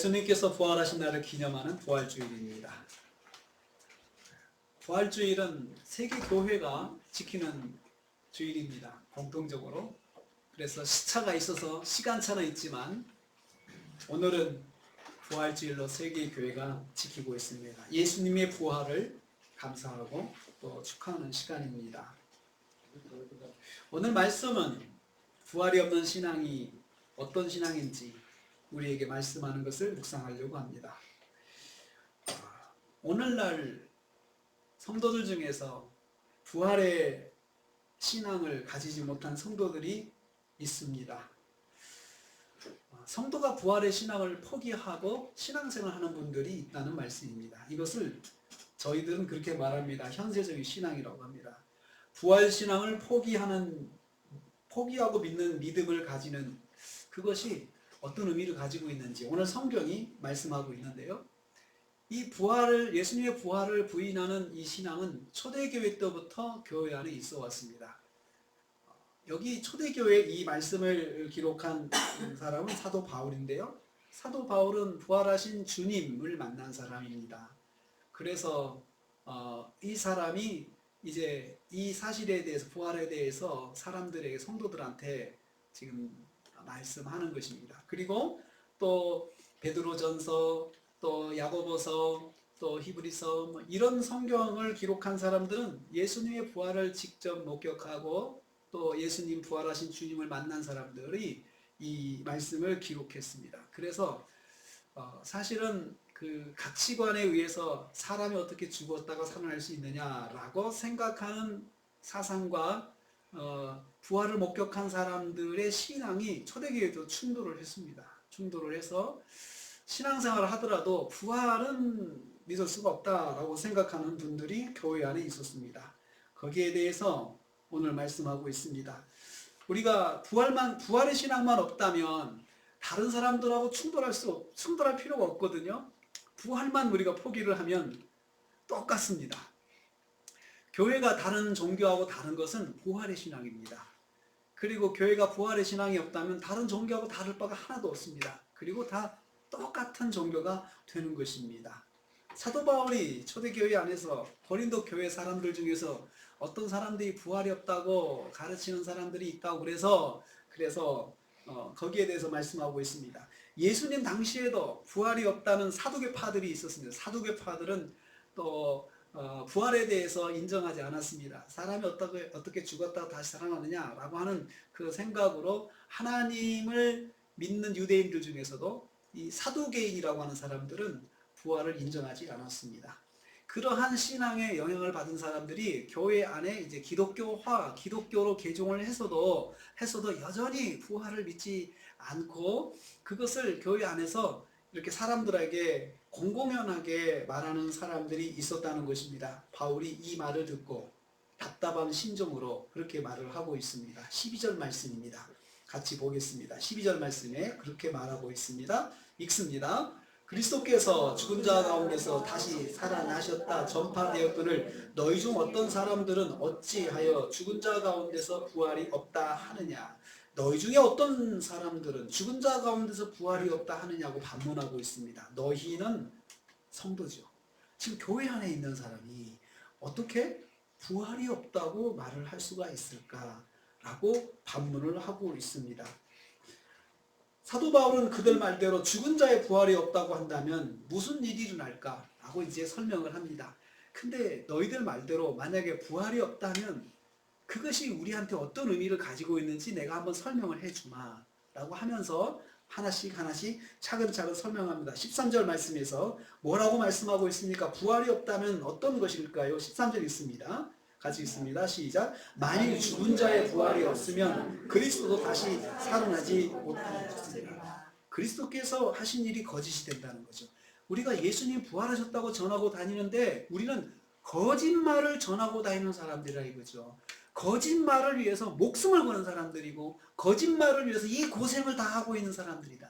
예수님께서 부활하신 날을 기념하는 부활주일입니다. 부활주일은 세계 교회가 지키는 주일입니다. 공통적으로. 그래서 시차가 있어서 시간차는 있지만 오늘은 부활주일로 세계 교회가 지키고 있습니다. 예수님의 부활을 감사하고 또 축하하는 시간입니다. 오늘 말씀은 부활이 없는 신앙이 어떤 신앙인지 우리에게 말씀하는 것을 묵상하려고 합니다. 오늘날 성도들 중에서 부활의 신앙을 가지지 못한 성도들이 있습니다. 성도가 부활의 신앙을 포기하고 신앙생활을 하는 분들이 있다는 말씀입니다. 이것을 저희들은 그렇게 말합니다. 현세적인 신앙이라고 합니다. 부활 신앙을 포기하고 믿는 믿음을 가지는 그것이 어떤 의미를 가지고 있는지 오늘 성경이 말씀하고 있는데요. 이 부활을, 예수님의 부활을 부인하는 이 신앙은 초대교회 때부터 교회 안에 있어 왔습니다. 여기 초대교회 이 말씀을 기록한 사람은 사도 바울인데요. 사도 바울은 부활하신 주님을 만난 사람입니다. 그래서 이 사람이 이제 이 사실에 대해서, 부활에 대해서 사람들에게, 성도들한테 지금 말씀하는 것입니다. 그리고 또 베드로전서, 또 야고보서, 또 히브리서, 이런 성경을 기록한 사람들은 예수님의 부활을 직접 목격하고 또 예수님 부활하신 주님을 만난 사람들이 이 말씀을 기록했습니다. 그래서 사실은 그 가치관에 의해서 사람이 어떻게 죽었다가 살아날 수 있느냐라고 생각하는 사상과 부활을 목격한 사람들의 신앙이 초대교회도 충돌을 했습니다. 충돌을 해서 신앙생활을 하더라도 부활은 믿을 수가 없다라고 생각하는 분들이 교회 안에 있었습니다. 거기에 대해서 오늘 말씀하고 있습니다. 우리가 부활의 신앙만 없다면 다른 사람들하고 충돌할 필요가 없거든요. 부활만 우리가 포기를 하면 똑같습니다. 교회가 다른 종교하고 다른 것은 부활의 신앙입니다. 그리고 교회가 부활의 신앙이 없다면 다른 종교하고 다를 바가 하나도 없습니다. 그리고 다 똑같은 종교가 되는 것입니다. 사도 바울이 초대교회 안에서 고린도 교회 사람들 중에서 어떤 사람들이 부활이 없다고 가르치는 사람들이 있다고 그래서 거기에 대해서 말씀하고 있습니다. 예수님 당시에도 부활이 없다는 사두개파들이 있었습니다. 사두개파들은 또 부활에 대해서 인정하지 않았습니다. 사람이 어떻게 죽었다가 다시 살아나느냐라고 하는 그 생각으로 하나님을 믿는 유대인들 중에서도 이 사두개인이라고 하는 사람들은 부활을 인정하지 않았습니다. 그러한 신앙의 영향을 받은 사람들이 교회 안에 이제 기독교로 개종을 해서도 여전히 부활을 믿지 않고 그것을 교회 안에서 이렇게 사람들에게 공공연하게 말하는 사람들이 있었다는 것입니다. 바울이 이 말을 듣고 답답한 심정으로 그렇게 말을 하고 있습니다. 12절 말씀입니다. 같이 보겠습니다. 12절 말씀에 그렇게 말하고 있습니다. 읽습니다. 그리스도께서 죽은 자 가운데서 다시 살아나셨다 전파되었거늘 너희 중 어떤 사람들은 어찌하여 죽은 자 가운데서 부활이 없다 하느냐. 너희 중에 어떤 사람들은 죽은 자 가운데서 부활이 없다 하느냐고 반문하고 있습니다. 너희는 성도죠. 지금 교회 안에 있는 사람이 어떻게 부활이 없다고 말을 할 수가 있을까라고 반문을 하고 있습니다. 사도 바울은 그들 말대로 죽은 자의 부활이 없다고 한다면 무슨 일이 일어날까? 라고 이제 설명을 합니다. 근데 너희들 말대로 만약에 부활이 없다면 그것이 우리한테 어떤 의미를 가지고 있는지 내가 한번 설명을 해주마 라고 하면서 하나씩 차근차근 설명합니다. 13절 말씀에서 뭐라고 말씀하고 있습니까? 부활이 없다면 어떤 것일까요? 13절 있습니다. 같이 있습니다. 시작. 만일 죽은 자의 부활이 없으면 그리스도도 다시 살아나지 못하셨습니다. 그리스도께서 하신 일이 거짓이 된다는 거죠. 우리가 예수님 부활하셨다고 전하고 다니는데 우리는 거짓말을 전하고 다니는 사람들이라 이거죠. 거짓말을 위해서 목숨을 거는 사람들이고 거짓말을 위해서 이 고생을 다 하고 있는 사람들이다.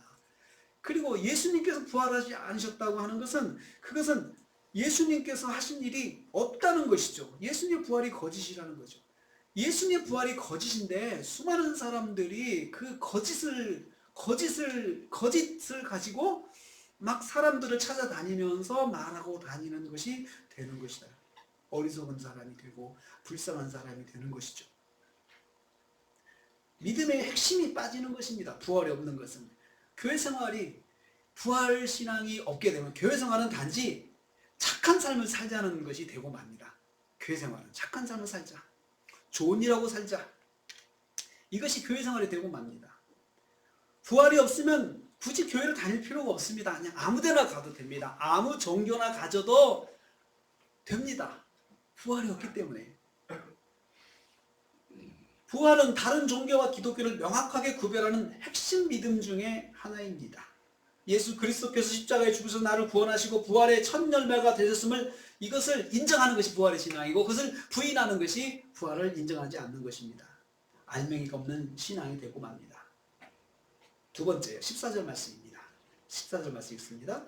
그리고 예수님께서 부활하지 않으셨다고 하는 것은 그것은 예수님께서 하신 일이 없다는 것이죠. 예수님 부활이 거짓이라는 거죠. 예수님 부활이 거짓인데 수많은 사람들이 그 거짓을 가지고 막 사람들을 찾아다니면서 말하고 다니는 것이 되는 것이다. 어리석은 사람이 되고 불쌍한 사람이 되는 것이죠. 믿음의 핵심이 빠지는 것입니다. 부활이 없는 것은. 교회 생활이 부활 신앙이 없게 되면 교회 생활은 단지 착한 삶을 살자는 것이 되고 맙니다. 교회 생활은 착한 삶을 살자. 좋은 일하고 살자. 이것이 교회 생활이 되고 맙니다. 부활이 없으면 굳이 교회를 다닐 필요가 없습니다. 그냥 아무 데나 가도 됩니다. 아무 종교나 가져도 됩니다. 부활이 없기 때문에. 부활은 다른 종교와 기독교를 명확하게 구별하는 핵심 믿음 중에 하나입니다. 예수 그리스도께서 십자가에 죽으셔서 나를 구원하시고 부활의 첫 열매가 되셨음을 이것을 인정하는 것이 부활의 신앙이고 그것을 부인하는 것이 부활을 인정하지 않는 것입니다. 알맹이가 없는 신앙이 되고 맙니다. 두 번째요. 14절 말씀입니다. 14절 말씀 읽습니다.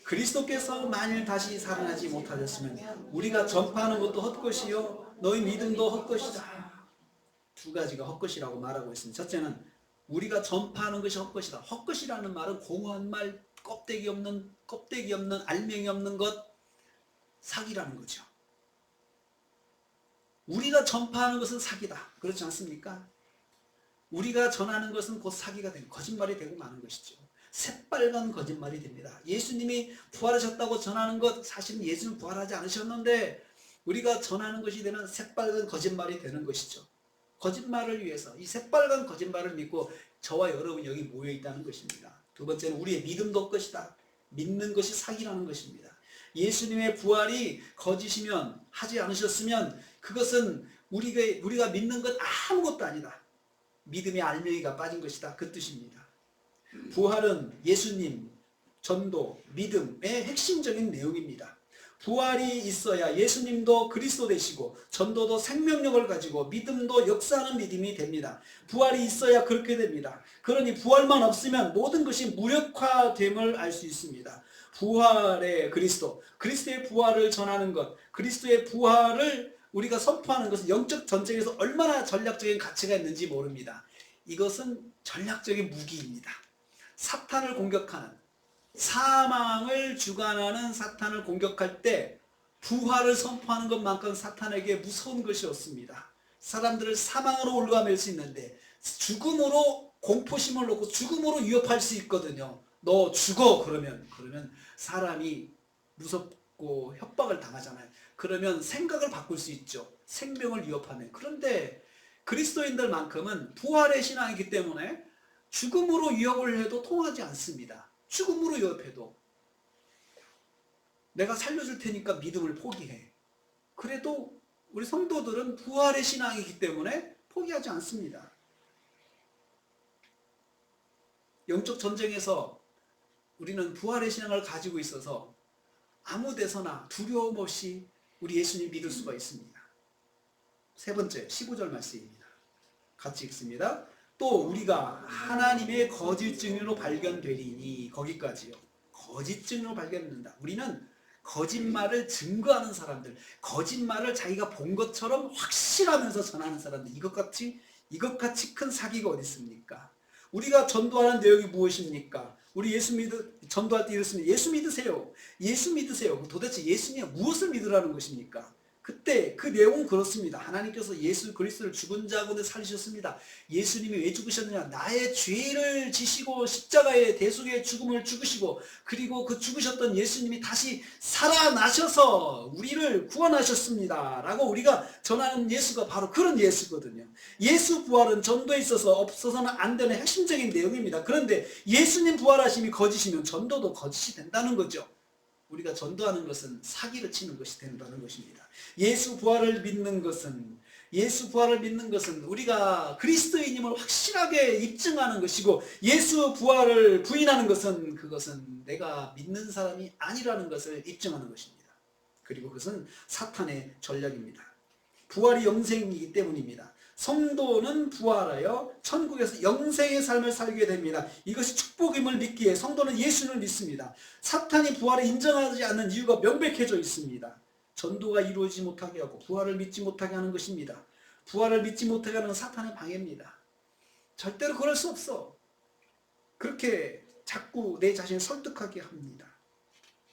그리스도께서 만일 다시 살아나지 못하셨으면 우리가 전파하는 것도 헛것이요 너희 믿음도 헛것이다. 두 가지가 헛것이라고 말하고 있습니다. 첫째는 우리가 전파하는 것이 헛것이다. 헛것이라는 말은 공허한 말, 껍데기 없는 알맹이 없는 것, 사기라는 거죠. 우리가 전파하는 것은 사기다. 그렇지 않습니까? 우리가 전하는 것은 곧 사기가 되고 거짓말이 되고 마는 것이죠. 새빨간 거짓말이 됩니다. 예수님이 부활하셨다고 전하는 것, 사실은 예수는 부활하지 않으셨는데 우리가 전하는 것이 되는 새빨간 거짓말이 되는 것이죠. 거짓말을 위해서 이 새빨간 거짓말을 믿고 저와 여러분이 여기 모여 있다는 것입니다. 두 번째는 우리의 믿음도 것이다. 믿는 것이 사기라는 것입니다. 예수님의 부활이 거짓이면 하지 않으셨으면 그것은 우리가 믿는 것 아무것도 아니다. 믿음의 알맹이가 빠진 것이다. 그 뜻입니다. 부활은 예수님, 전도, 믿음의 핵심적인 내용입니다. 부활이 있어야 예수님도 그리스도 되시고 전도도 생명력을 가지고 믿음도 역사하는 믿음이 됩니다. 부활이 있어야 그렇게 됩니다. 그러니 부활만 없으면 모든 것이 무력화됨을 알 수 있습니다. 부활의 그리스도의 부활을 전하는 것, 그리스도의 부활을 우리가 선포하는 것은 영적 전쟁에서 얼마나 전략적인 가치가 있는지 모릅니다. 이것은 전략적인 무기입니다. 사탄을 공격하는, 사망을 주관하는 사탄을 공격할 때 부활을 선포하는 것만큼 사탄에게 무서운 것이 없습니다. 사람들을 사망으로 올가맬 수 있는데 죽음으로 공포심을 놓고 죽음으로 위협할 수 있거든요. 너 죽어 그러면 사람이 무섭고 협박을 당하잖아요. 그러면 생각을 바꿀 수 있죠. 생명을 위협하는. 그런데 그리스도인들만큼은 부활의 신앙이기 때문에 죽음으로 위협을 해도 통하지 않습니다. 죽음으로 위협해도 내가 살려줄 테니까 믿음을 포기해. 그래도 우리 성도들은 부활의 신앙이기 때문에 포기하지 않습니다. 영적 전쟁에서 우리는 부활의 신앙을 가지고 있어서 아무 데서나 두려움 없이 우리 예수님 믿을 수가 있습니다. 세 번째 15절 말씀입니다. 같이 읽습니다. 또 우리가 하나님의 거짓 증인으로 발견되리니, 거기까지요. 거짓 증인으로 발견된다. 우리는 거짓말을 증거하는 사람들, 거짓말을 자기가 본 것처럼 확신하면서 전하는 사람들, 이것같이 큰 사기가 어디 있습니까? 우리가 전도하는 내용이 무엇입니까? 우리 전도할 때 이랬으면 예수 믿으세요. 예수 믿으세요. 도대체 예수님 무엇을 믿으라는 것입니까? 그때 그 내용은 그렇습니다. 하나님께서 예수 그리스도를 죽은 자 가운데 살리셨습니다. 예수님이 왜 죽으셨느냐? 나의 죄를 지시고 십자가의 대속의 죽음을 죽으시고, 그리고 그 죽으셨던 예수님이 다시 살아나셔서 우리를 구원하셨습니다 라고 우리가 전하는 예수가 바로 그런 예수거든요. 예수 부활은 전도에 있어서 없어서는 안 되는 핵심적인 내용입니다. 그런데 예수님 부활하심이 거짓이면 전도도 거짓이 된다는 거죠. 우리가 전도하는 것은 사기를 치는 것이 된다는 것입니다. 예수 부활을 믿는 것은 우리가 그리스도인임을 확실하게 입증하는 것이고, 예수 부활을 부인하는 것은 그것은 내가 믿는 사람이 아니라는 것을 입증하는 것입니다. 그리고 그것은 사탄의 전략입니다. 부활이 영생이기 때문입니다. 성도는 부활하여 천국에서 영생의 삶을 살게 됩니다. 이것이 축복임을 믿기에 성도는 예수를 믿습니다. 사탄이 부활을 인정하지 않는 이유가 명백해져 있습니다. 전도가 이루어지지 못하게 하고 부활을 믿지 못하게 하는 것입니다. 부활을 믿지 못하게 하는 건 사탄의 방해입니다. 절대로 그럴 수 없어. 그렇게 자꾸 내 자신을 설득하게 합니다.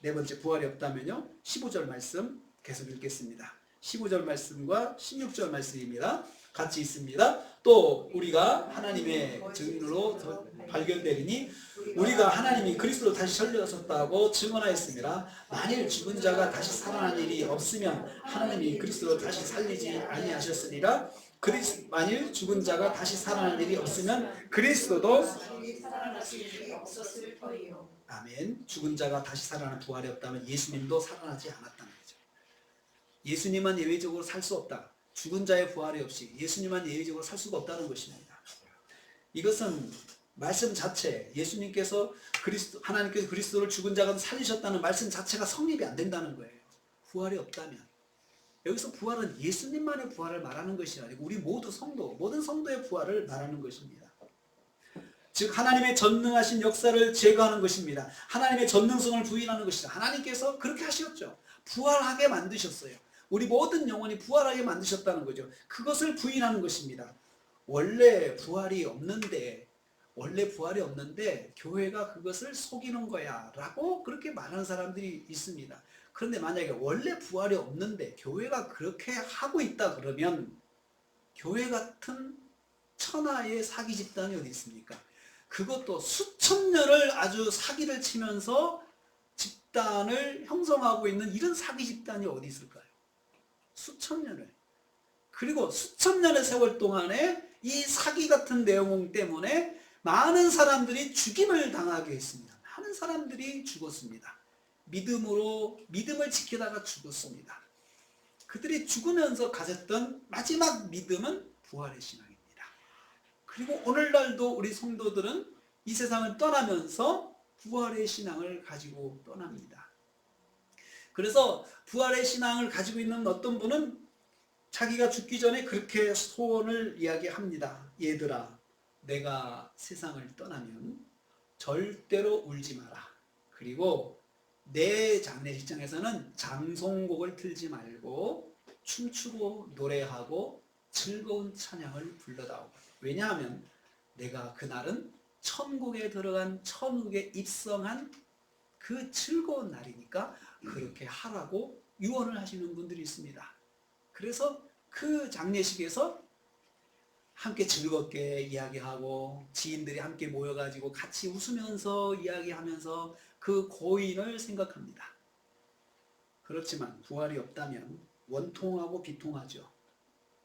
네 번째, 부활이 없다면요. 15절 말씀 계속 읽겠습니다. 15절 말씀과 16절 말씀입니다. 같이 있습니다. 또 우리가 하나님의 증인으로 발견되리니 우리가 하나님이 그리스도로 다시 살려졌다고 증언하였습니다. 만일 죽은 자가 다시 살아난 일이 없으면 하나님이 그리스도로 다시 살리지 아니하셨으리라. 만일 죽은 자가 다시 살아난 일이 없으면 그리스도도 살아나실 일이 없었을 터이요. 아멘. 죽은 자가 다시 살아나는 부활이 없다면 예수님도 살아나지 않았다는 거죠. 예수님만 예외적으로 살 수 없다. 죽은 자의 부활이 없이 예수님만 예외적으로 살 수가 없다는 것입니다. 이것은 말씀 자체, 예수님께서 하나님께서 그리스도를 죽은 자가 살리셨다는 말씀 자체가 성립이 안 된다는 거예요. 부활이 없다면. 여기서 부활은 예수님만의 부활을 말하는 것이 아니고 우리 모든 성도의 부활을 말하는 것입니다. 즉 하나님의 전능하신 역사를 제거하는 것입니다. 하나님의 전능성을 부인하는 것이다. 하나님께서 그렇게 하셨죠. 부활하게 만드셨어요. 우리 모든 영혼이 부활하게 만드셨다는 거죠. 그것을 부인하는 것입니다. 원래 부활이 없는데 교회가 그것을 속이는 거야 라고 그렇게 말하는 사람들이 있습니다. 그런데 만약에 원래 부활이 없는데 교회가 그렇게 하고 있다 그러면 교회 같은 천하의 사기 집단이 어디 있습니까? 그것도 수천 년을 아주 사기를 치면서 집단을 형성하고 있는 이런 사기 집단이 어디 있을까요? 수천 년을. 그리고 수천 년의 세월 동안에 이 사기 같은 내용 때문에 많은 사람들이 죽임을 당하게 했습니다. 많은 사람들이 죽었습니다. 믿음을 지키다가 죽었습니다. 그들이 죽으면서 가졌던 마지막 믿음은 부활의 신앙입니다. 그리고 오늘날도 우리 성도들은 이 세상을 떠나면서 부활의 신앙을 가지고 떠납니다. 그래서 부활의 신앙을 가지고 있는 어떤 분은 자기가 죽기 전에 그렇게 소원을 이야기합니다. 얘들아, 내가 세상을 떠나면 절대로 울지 마라. 그리고 내 장례식장에서는 장송곡을 틀지 말고 춤추고 노래하고 즐거운 찬양을 불러다오. 왜냐하면 내가 그날은 천국에 들어간 천국에 입성한 그 즐거운 날이니까 그렇게 하라고 유언을 하시는 분들이 있습니다. 그래서 그 장례식에서 함께 즐겁게 이야기하고 지인들이 함께 모여가지고 같이 웃으면서 이야기하면서 그 고인을 생각합니다. 그렇지만 부활이 없다면 원통하고 비통하죠.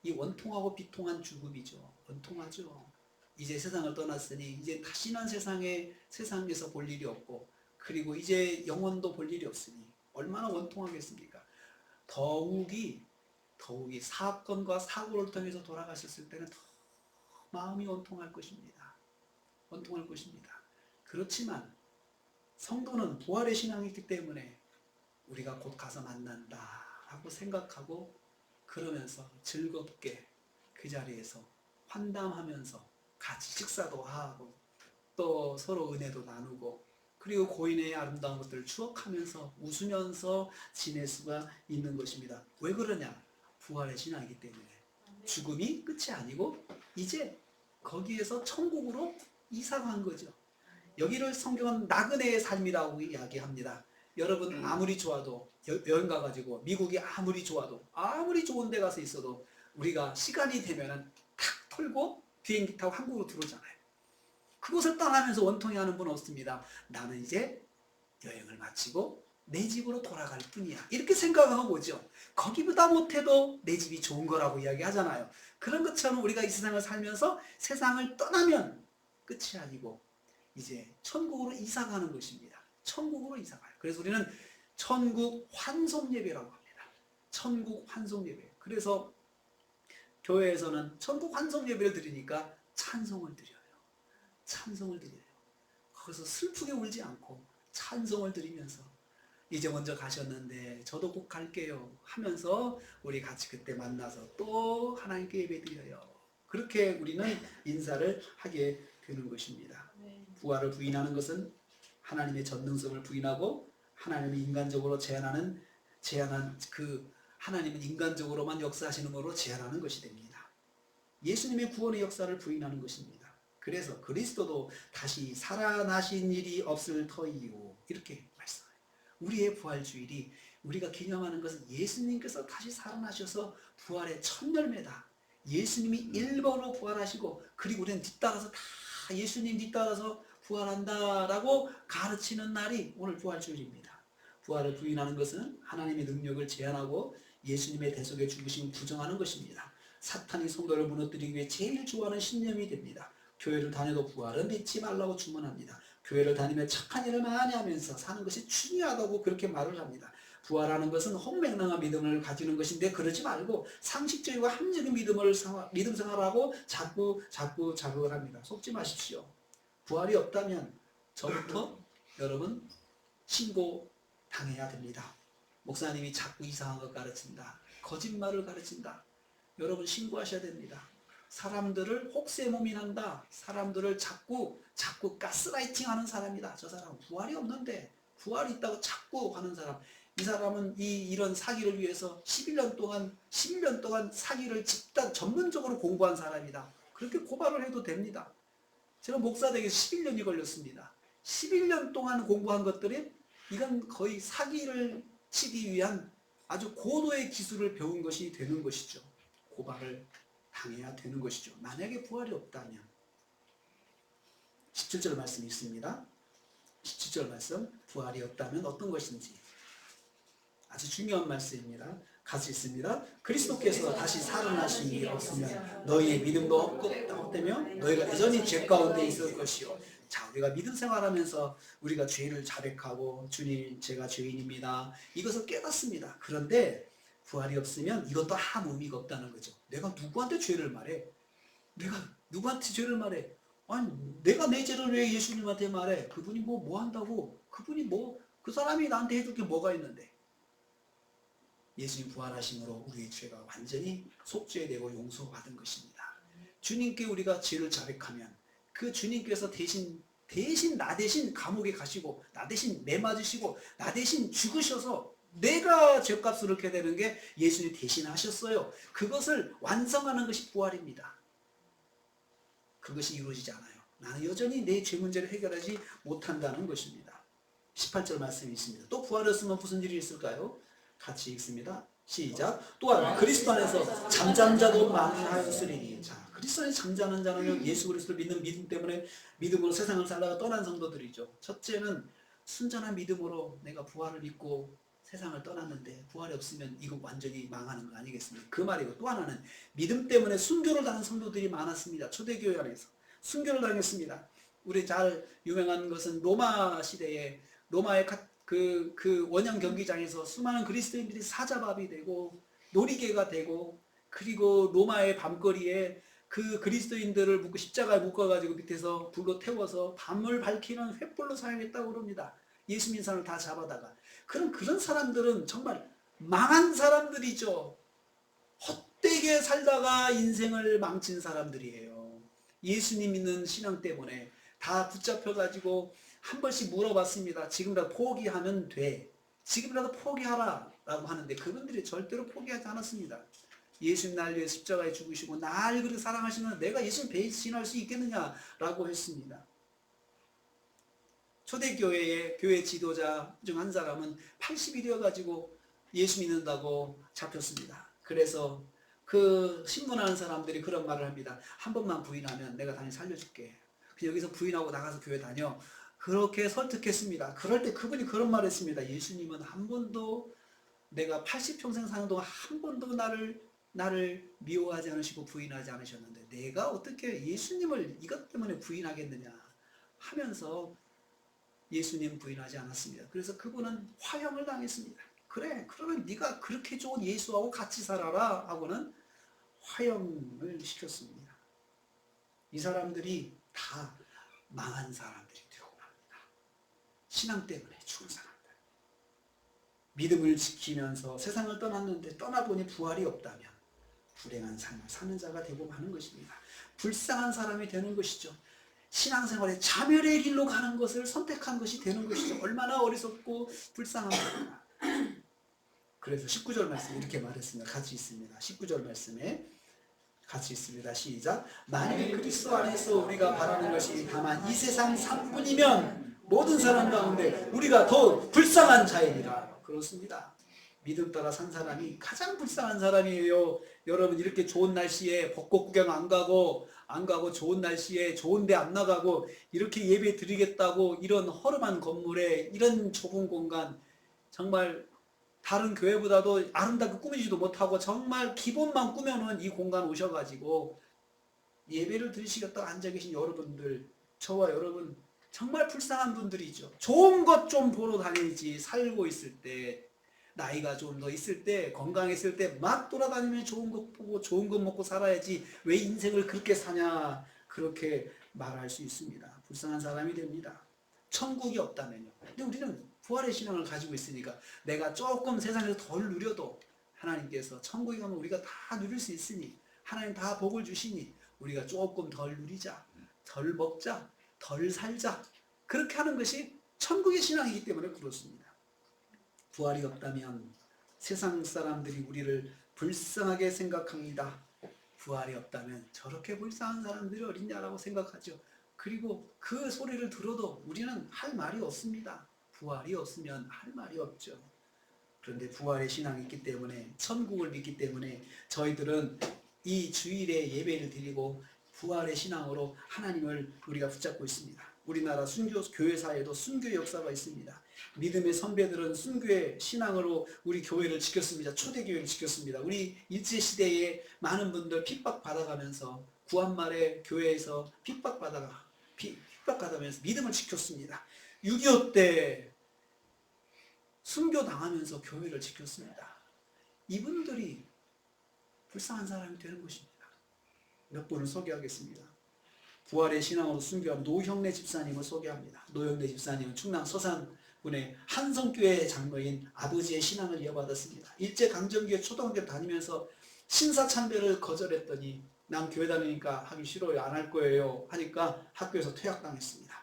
이 원통하고 비통한 죽음이죠. 원통하죠. 이제 세상을 떠났으니 이제 다시는 세상에서 볼 일이 없고 그리고 이제 영원도 볼 일이 없으니 얼마나 원통하겠습니까? 더욱이 사건과 사고를 통해서 돌아가셨을 때는 더 마음이 원통할 것입니다. 원통할 것입니다. 그렇지만 성도는 부활의 신앙이 있기 때문에 우리가 곧 가서 만난다라고 생각하고 그러면서 즐겁게 그 자리에서 환담하면서 같이 식사도 하고 또 서로 은혜도 나누고 그리고 고인의 아름다운 것들을 추억하면서 웃으면서 지낼 수가 있는 것입니다. 왜 그러냐? 부활의 신앙이기 때문에. 죽음이 끝이 아니고 이제 거기에서 천국으로 이사간 거죠. 여기를 성경은 나그네의 삶이라고 이야기합니다. 여러분 아무리 좋아도 여행 가가지고 미국이 아무리 좋아도 아무리 좋은 데 가서 있어도 우리가 시간이 되면은 탁 털고 비행기 타고 한국으로 들어오잖아요. 그곳을 떠나면서 원통해 하는 분은 없습니다. 나는 이제 여행을 마치고 내 집으로 돌아갈 뿐이야. 이렇게 생각하고 오죠. 거기보다 못해도 내 집이 좋은 거라고 이야기하잖아요. 그런 것처럼 우리가 이 세상을 살면서 세상을 떠나면 끝이 아니고 이제 천국으로 이사가는 것입니다. 천국으로 이사가요. 그래서 우리는 천국 환송 예배라고 합니다. 천국 환송 예배. 그래서 교회에서는 천국 환송 예배를 드리니까 찬송을 드려요. 찬송을 드려요. 거기서 슬프게 울지 않고 찬송을 드리면서 이제 먼저 가셨는데 저도 꼭 갈게요 하면서 우리 같이 그때 만나서 또 하나님께 예배드려요. 그렇게 우리는 인사를 하게 되는 것입니다. 부활을 부인하는 것은 하나님의 전능성을 부인하고 하나님이 인간적으로 제한한 그 하나님은 인간적으로만 역사하시는 것으로 제한하는 것이 됩니다. 예수님의 구원의 역사를 부인하는 것입니다. 그래서 그리스도도 다시 살아나신 일이 없을 터이요. 이렇게 말씀해요. 우리의 부활주일이 우리가 기념하는 것은 예수님께서 다시 살아나셔서 부활의 첫 열매다. 예수님이 1번으로 부활하시고 그리고 우리는 뒤따라서 다 예수님 뒤따라서 부활한다라고 가르치는 날이 오늘 부활주일입니다. 부활을 부인하는 것은 하나님의 능력을 제한하고 예수님의 대속에 죽으심을 부정하는 것입니다. 사탄이 성도를 무너뜨리기 위해 제일 좋아하는 신념이 됩니다. 교회를 다녀도 부활은 믿지 말라고 주문합니다. 교회를 다니며 착한 일을 많이 하면서 사는 것이 중요하다고 그렇게 말을 합니다. 부활하는 것은 홍맹랑한 믿음을 가지는 것인데 그러지 말고 상식적이고 합리적인 믿음 생활하고 자꾸 자극을 합니다. 속지 마십시오. 부활이 없다면 저부터 여러분 신고당해야 됩니다. 목사님이 자꾸 이상한 것 가르친다. 거짓말을 가르친다. 여러분 신고하셔야 됩니다. 사람들을 혹세무민한다. 사람들을 자꾸 가스라이팅하는 사람이다. 저 사람은 부활이 없는데 부활이 있다고 자꾸 하는 사람. 이 사람은 이런 사기를 위해서 11년 동안 사기를 집단 전문적으로 공부한 사람이다. 그렇게 고발을 해도 됩니다. 제가 목사 되기 11년이 걸렸습니다. 11년 동안 공부한 것들이 이건 거의 사기를 치기 위한 아주 고도의 기술을 배운 것이 되는 것이죠. 고발을 당해야 되는 것이죠. 만약에 부활이 없다면 17절 말씀이 있습니다. 17절 말씀, 부활이 없다면 어떤 것인지 아주 중요한 말씀입니다. 같이 있습니다. 그리스도께서 다시 살아나심이 없으면 너희의 믿음도 없다며 너희가 여전히 죄 가운데 있을 것이요. 자, 우리가 믿음 생활하면서 우리가 죄를 자백하고 주님 제가 죄인입니다. 이것을 깨닫습니다. 그런데 부활이 없으면 이것도 아무 의미가 없다는 거죠. 내가 누구한테 죄를 말해? 내가 누구한테 죄를 말해? 아니 내가 내 죄를 왜 예수님한테 말해? 그분이 뭐 한다고? 그 사람이 나한테 해줄 게 뭐가 있는데? 예수님 부활하심으로 우리의 죄가 완전히 속죄되고 용서받은 것입니다. 주님께 우리가 죄를 자백하면 그 주님께서 나 대신 감옥에 가시고 나 대신 매 맞으시고 나 대신 죽으셔서 내가 죄값을 얻게 되는 게 예수님 대신 하셨어요. 그것을 완성하는 것이 부활입니다. 그것이 이루어지지 않아요. 나는 여전히 내 죄 문제를 해결하지 못한다는 것입니다. 18절 말씀이 있습니다. 또 부활했으면 무슨 일이 있을까요? 같이 읽습니다. 시작. 또한 그리스도 안에서 잠자는 자도 많으하였으리니. 자, 그리스도 안에 잠자는 자는 예수 그리스도를 믿는 믿음 때문에 믿음으로 세상을 살다가 떠난 성도들이죠. 첫째는 순전한 믿음으로 내가 부활을 믿고 세상을 떠났는데 부활이 없으면 이거 완전히 망하는 거 아니겠습니까? 그 말이고 또 하나는 믿음 때문에 순교를 당한 성도들이 많았습니다. 초대교회 안에서 순교를 당했습니다. 우리 잘 유명한 것은 로마 시대에 로마의 그 원형 경기장에서 수많은 그리스도인들이 사자밥이 되고 놀이개가 되고 그리고 로마의 밤거리에 그 그리스도인들을 묶고 십자가에 묶어가지고 밑에서 불로 태워서 밤을 밝히는 횃불로 사용했다고 그럽니다. 예수 믿는 사람을 다 잡아다가 그런 사람들은 정말 망한 사람들이죠. 헛되게 살다가 인생을 망친 사람들이에요. 예수님 믿는 신앙 때문에 다 붙잡혀가지고 한 번씩 물어봤습니다. 지금이라도 포기하면 돼. 지금이라도 포기하라 라고 하는데 그분들이 절대로 포기하지 않았습니다. 예수님 날 위해 십자가에 죽으시고 날 그렇게 사랑하시는 내가 예수님 배신할 수 있겠느냐라고 했습니다. 초대교회의 교회 지도자 중 한 사람은 80이 되어가지고 예수 믿는다고 잡혔습니다. 그래서 그 신문하는 사람들이 그런 말을 합니다. 한 번만 부인하면 내가 당연히 살려줄게. 여기서 부인하고 나가서 교회 다녀. 그렇게 설득했습니다. 그럴 때 그분이 그런 말을 했습니다. 예수님은 한 번도 내가 80평생 사는 동안 한 번도 나를 미워하지 않으시고 부인하지 않으셨는데 내가 어떻게 예수님을 이것 때문에 부인하겠느냐 하면서 예수님 부인하지 않았습니다. 그래서 그분은 화형을 당했습니다. 그래, 그러면 네가 그렇게 좋은 예수하고 같이 살아라 하고는 화형을 시켰습니다. 이 사람들이 다 망한 사람들이 되고 납니다. 신앙 때문에 죽은 사람들. 믿음을 지키면서 세상을 떠났는데 떠나보니 부활이 없다면 불행한 삶을 사는 자가 되고 마는 것입니다. 불쌍한 사람이 되는 것이죠. 신앙생활에 자멸의 길로 가는 것을 선택한 것이 되는 것이죠. 얼마나 어리석고 불쌍합니까? 그래서 19절 말씀 이렇게 말했습니다. 같이 있습니다. 19절 말씀에 같이 있습니다. 시작. 만일 그리스도 안에서 우리가 바라는 것이 다만 이 세상 상뿐이면 모든 사람 가운데 우리가 더 불쌍한 자이니라. 그렇습니다. 믿음 따라 산 사람이 가장 불쌍한 사람이에요. 여러분, 이렇게 좋은 날씨에 벚꽃 구경 안 가고 좋은 날씨에 좋은 데 안 나가고 이렇게 예배 드리겠다고 이런 허름한 건물에 이런 좁은 공간, 정말 다른 교회보다도 아름답게 꾸미지도 못하고 정말 기본만 꾸며놓은 이 공간 오셔가지고 예배를 드리시겠다고 앉아 계신 여러분들, 저와 여러분 정말 불쌍한 분들이죠. 좋은 것 좀 보러 다니지, 살고 있을 때, 나이가 좀 더 있을 때, 건강했을 때 막 돌아다니면 좋은 것 보고 좋은 것 먹고 살아야지 왜 인생을 그렇게 사냐, 그렇게 말할 수 있습니다. 불쌍한 사람이 됩니다. 천국이 없다면요. 근데 우리는 부활의 신앙을 가지고 있으니까 내가 조금 세상에서 덜 누려도 하나님께서 천국에 가면 우리가 다 누릴 수 있으니, 하나님 다 복을 주시니 우리가 조금 덜 누리자, 덜 먹자, 덜 살자, 그렇게 하는 것이 천국의 신앙이기 때문에 그렇습니다. 부활이 없다면 세상 사람들이 우리를 불쌍하게 생각합니다. 부활이 없다면 저렇게 불쌍한 사람들이 어딨냐라고 생각하죠. 그리고 그 소리를 들어도 우리는 할 말이 없습니다. 부활이 없으면 할 말이 없죠. 그런데 부활의 신앙이 있기 때문에, 천국을 믿기 때문에 저희들은 이 주일에 예배를 드리고 부활의 신앙으로 하나님을 우리가 붙잡고 있습니다. 우리나라 순교 교회사에도 순교의 역사가 있습니다. 믿음의 선배들은 순교의 신앙으로 우리 교회를 지켰습니다. 초대교회를 지켰습니다. 우리 일제시대에 많은 분들 핍박받아가면서, 구한말에 교회에서 핍박받아가면서 믿음을 지켰습니다. 6.25 때 순교당하면서 교회를 지켰습니다. 이분들이 불쌍한 사람이 되는 것입니다. 몇 분을 소개하겠습니다. 부활의 신앙으로 순교한 노형래 집사님을 소개합니다. 노형래 집사님은 충남 서산군의 한성교회 장로인 아버지의 신앙을 이어받았습니다. 일제강점기에 초등학교 다니면서 신사참배를 거절했더니 난 교회 다니니까 하기 싫어요, 안 할 거예요 하니까 학교에서 퇴학당했습니다.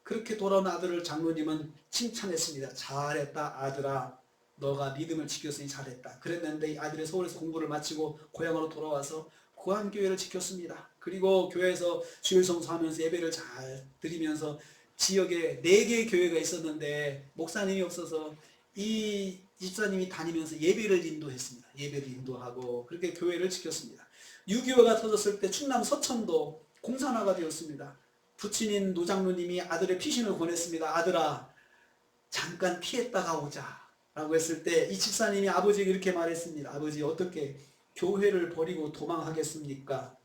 그렇게 돌아온 아들을 장로님은 칭찬했습니다. 잘했다 아들아, 너가 믿음을 지켰으니 잘했다. 그랬는데 이 아들이 서울에서 공부를 마치고 고향으로 돌아와서 구한교회를 지켰습니다. 그리고 교회에서 주일 성수하면서 예배를 잘 드리면서 지역에 4개의 교회가 있었는데 목사님이 없어서 이 집사님이 다니면서 예배를 인도했습니다. 예배를 인도하고 그렇게 교회를 지켰습니다. 6.25가 터졌을 때 충남 서천도 공산화가 되었습니다. 부친인 노장로님이 아들의 피신을 권했습니다. 아들아, 잠깐 피했다가 오자 라고 했을 때 이 집사님이 아버지에게 이렇게 말했습니다. 아버지, 어떻게 교회를 버리고 도망하겠습니까?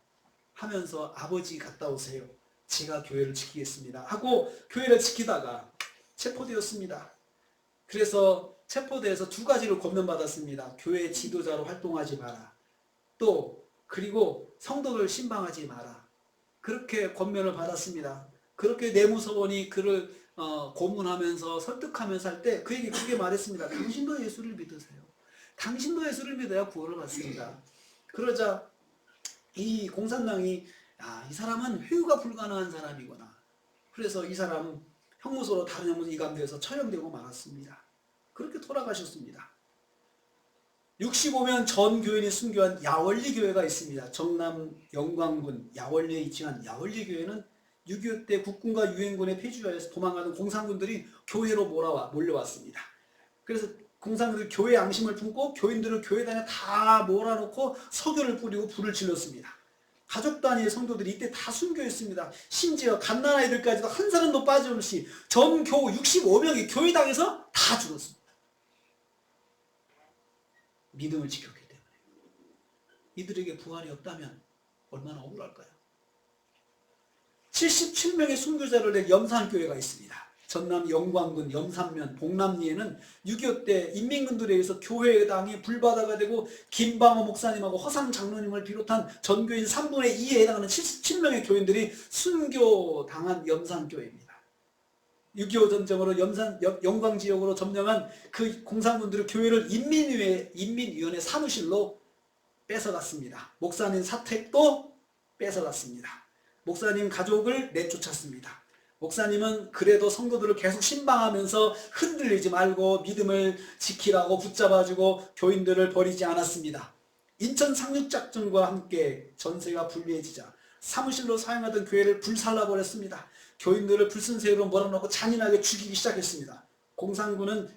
하면서 아버지 갔다 오세요. 제가 교회를 지키겠습니다 하고 교회를 지키다가 체포되었습니다. 그래서 체포돼서 2가지를 권면받았습니다. 교회 지도자로 활동하지 마라. 또 그리고 성도들 신방하지 마라. 그렇게 권면을 받았습니다. 그렇게 내무서원이 그를 고문하면서 설득하면서 할 때 그에게 그렇게 말했습니다. 당신도 예수를 믿으세요. 당신도 예수를 믿어야 구원을 받습니다. 그러자 이 공산당이 이 사람은 회유가 불가능한 사람이구나. 그래서 이 사람은 형무소로 다른 형무소 이감돼서 처형되고 말았습니다. 그렇게 돌아가셨습니다. 65명 전 교인이 순교한 야월리 교회가 있습니다. 정남 영광군 야월리에 위치한 야월리 교회는 6.25 때 국군과 유엔군의 폐주하에서 도망가는 공산군들이 교회로 몰려왔습니다. 그래서 공산군들이 교회 양심을 품고 교인들을 교회단에 다 몰아놓고 석유를 뿌리고 불을 질렀습니다. 가족 단위의 성도들이 이때 다 순교했습니다. 심지어 갓난아이들까지도 한 사람도 빠짐없이 전교 65명이 교회당에서 다 죽었습니다. 믿음을 지켰기 때문에. 이들에게 부활이 없다면 얼마나 억울할까요? 77명의 순교자를 낸 염산교회가 있습니다. 전남 영광군 염산면 봉남리에는 6.25 때 인민군들에 의해서 교회당이 불바다가 되고 김방호 목사님하고 허상 장로님을 비롯한 전교인 3분의 2에 해당하는 77명의 교인들이 순교당한 염산교회입니다. 6.25 전쟁으로 영광지역으로 점령한 그 공산군들의 교회를 인민위원회 사무실로 뺏어갔습니다. 목사님 사택도 뺏어갔습니다. 목사님 가족을 내쫓았습니다. 목사님은 그래도 성도들을 계속 신방하면서 흔들리지 말고 믿음을 지키라고 붙잡아주고 교인들을 버리지 않았습니다. 인천 상륙작전과 함께 전세가 불리해지자 사무실로 사용하던 교회를 불살라버렸습니다. 교인들을 불순세로 몰아넣고 잔인하게 죽이기 시작했습니다. 공산군은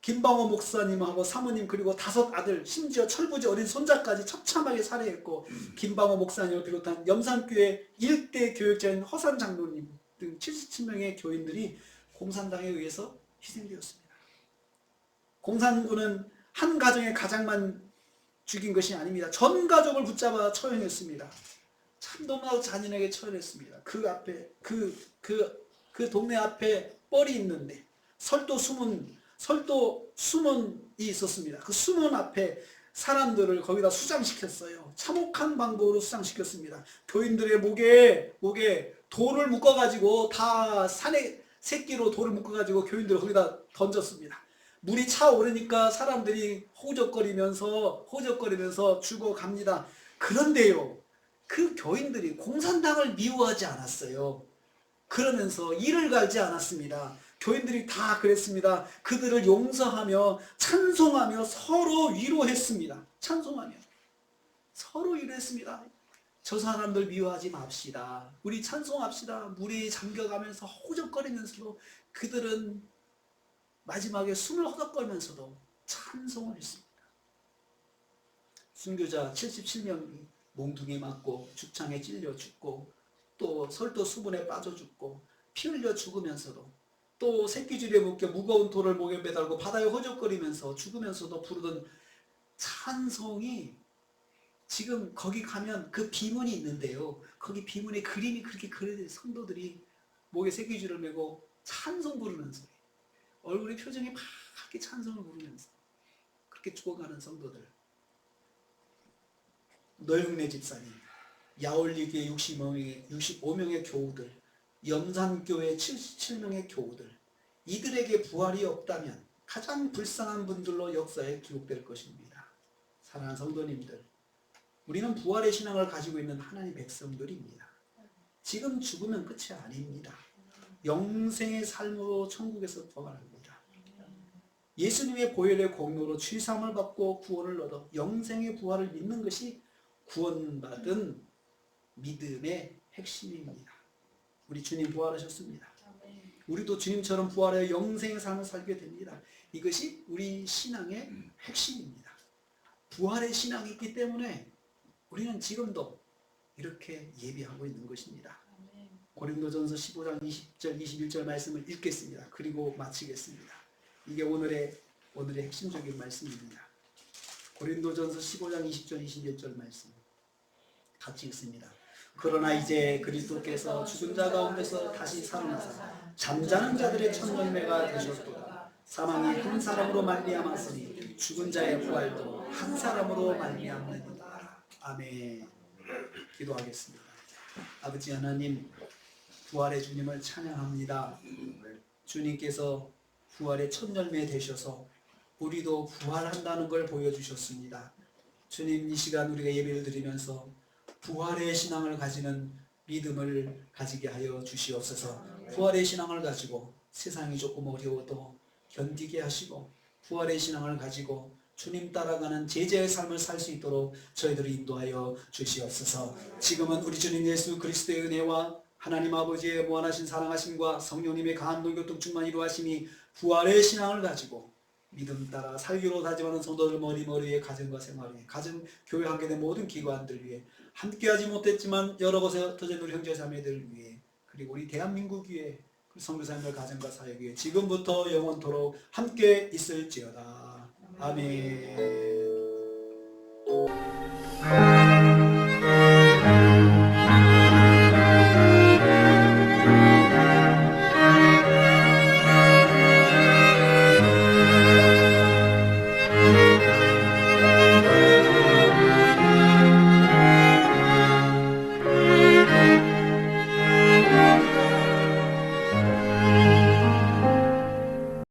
김방호 목사님하고 사모님 그리고 5 아들 심지어 철부지 어린 손자까지 처참하게 살해했고 김방호 목사님을 비롯한 염산교회 일대 교역자인 허산 장로님 등 77명의 교인들이 공산당에 의해서 희생되었습니다. 공산군은 한 가정의 가장만 죽인 것이 아닙니다. 전 가족을 붙잡아 처형했습니다. 참 너무나도 잔인하게 처형했습니다. 그 앞에 그 동네 앞에 뻘이 있는데 설도 수문이 있었습니다. 그 수문 앞에 사람들을 거기다 수장시켰어요. 참혹한 방법으로 수장시켰습니다. 교인들의 목에 돌을 묶어가지고 다 산에 새끼로 돌을 묶어가지고 교인들을 거기다 던졌습니다. 물이 차오르니까 사람들이 호적거리면서 죽어갑니다. 그런데요, 그 교인들이 공산당을 미워하지 않았어요. 그러면서 이를 갈지 않았습니다. 교인들이 다 그랬습니다. 그들을 용서하며 찬송하며 서로 위로했습니다. 서로 위로했습니다. 저 사람들 미워하지 맙시다. 우리 찬송합시다. 물이 잠겨가면서 호적거리면서도 그들은 마지막에 숨을 허덕거리면서도 찬송을 했습니다. 순교자 77명이 몽둥이 맞고 죽창에 찔려 죽고 또 설도 수분에 빠져 죽고 피 흘려 죽으면서도 또 새끼줄에 묶여 무거운 돌을 목에 매달고 바다에 허적거리면서 죽으면서도 부르던 찬송이 지금 거기 가면 그 비문이 있는데요. 거기 비문에 그림이 그렇게 그려져 성도들이 목에 새끼줄을 메고 찬송 부르는 소리, 얼굴의 표정이 밝게 찬송을 부르면서 그렇게 죽어가는 성도들. 노영래 집사님, 야올리교회 65명의 교우들, 염산교회 77명의 교우들, 이들에게 부활이 없다면 가장 불쌍한 분들로 역사에 기록될 것입니다. 사랑하는 성도님들, 우리는 부활의 신앙을 가지고 있는 하나님의 백성들입니다. 지금 죽으면 끝이 아닙니다. 영생의 삶으로 천국에서 부활합니다. 예수님의 보혈의 공로로 죄사함을 받고 구원을 얻어 영생의 부활을 믿는 것이 구원받은 믿음의 핵심입니다. 우리 주님 부활하셨습니다. 우리도 주님처럼 부활하여 영생의 삶을 살게 됩니다. 이것이 우리 신앙의 핵심입니다. 부활의 신앙이 있기 때문에 우리는 지금도 이렇게 예비하고 있는 것입니다. 고린도전서 15장 20절 21절 말씀을 읽겠습니다. 그리고 마치겠습니다. 이게 오늘의 핵심적인 말씀입니다. 고린도전서 15장 20절 21절 말씀 같이 읽습니다. 그러나 이제 그리스도께서 죽은 자 가운데서 다시 살아나사 잠자는 자들의 첫 열매가 되셨도다. 사망이 한 사람으로 말미암았으니 죽은 자의 부활도 한 사람으로 말미암느니라. 아멘. 기도하겠습니다. 아버지 하나님, 부활의 주님을 찬양합니다. 주님께서 부활의 첫 열매 되셔서 우리도 부활한다는 걸 보여주셨습니다. 주님, 이 시간 우리가 예배를 드리면서 부활의 신앙을 가지는 믿음을 가지게 하여 주시옵소서. 부활의 신앙을 가지고 세상이 조금 어려워도 견디게 하시고 부활의 신앙을 가지고 주님 따라가는 제자의 삶을 살 수 있도록 저희들을 인도하여 주시옵소서. 지금은 우리 주님 예수 그리스도의 은혜와 하나님 아버지의 무한하신 사랑하심과 성령님의 강한 동교통 충만 이루하심이 부활의 신앙을 가지고 믿음 따라 살기로 다짐하는 성도들 머리머리의 가정과 생활 위에 가정, 교회 관계된 모든 기관들 위해 함께하지 못했지만 여러 곳에 흩어진 우리 형제 자매들 위해 그리고 우리 대한민국 위해 선교사님들 가정과 사역 위해 지금부터 영원토록 함께 있을지어다. 아멘.